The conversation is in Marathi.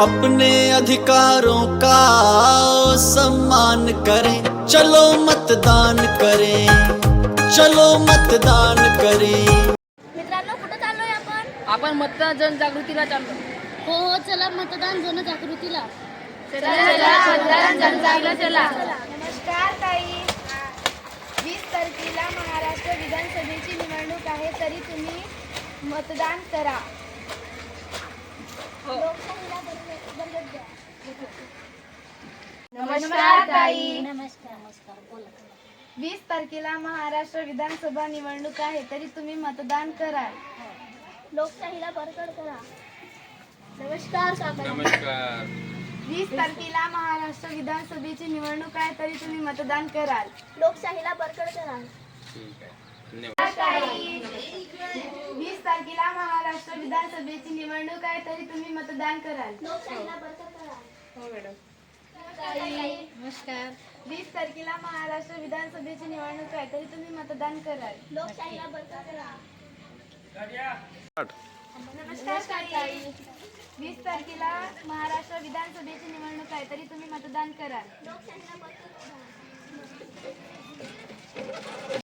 अपने अधिकारों का सम्मान करें, चलो मतदान करें, चलो मतदान करें। मित्रांनो, कुठं चाललोय आपण मतदान जनजागृतीला चाललो. हो हो, चला मतदान जनजागृतीला. मतदान जनजागृतीला. नमस्कार ताई. 20 तारखेला महाराष्ट्र विधानसभेची निवडणूक आहे, तरी तुम्ही मतदान करा. नमस्कार ताई. नमस्कार बोला. 20 तारखेला महाराष्ट्र विधानसभा निवडणूक आहे, तरी तुम्ही मतदान करा. लोकशाहीला बळकट करा. नमस्कार काका. नमस्कार. 20 तारखेला महाराष्ट्र विधानसभेची निवडणूक आहे, तरी तुम्ही मतदान कराल. लोकशाहीला बळकट करा. ठीक आहे. धन्यवाद. 20 तारखेला महाराष्ट्र विधानसभेची निवडणूक आहे, तरी तुम्ही मतदान कराल. लोकशाहीला बळकट करा. नमस्कार. 20 तारखेला महाराष्ट्र विधानसभेची निवडणूक आहे, तरी तुम्ही मतदान कराल. लोकशाहीला बळकट करा. नमस्कार ताई. 20 तारखेला महाराष्ट्र विधानसभेची निवडणूक आहे, तरी तुम्ही मतदान कराल. लोकशाहीला बळकट करा.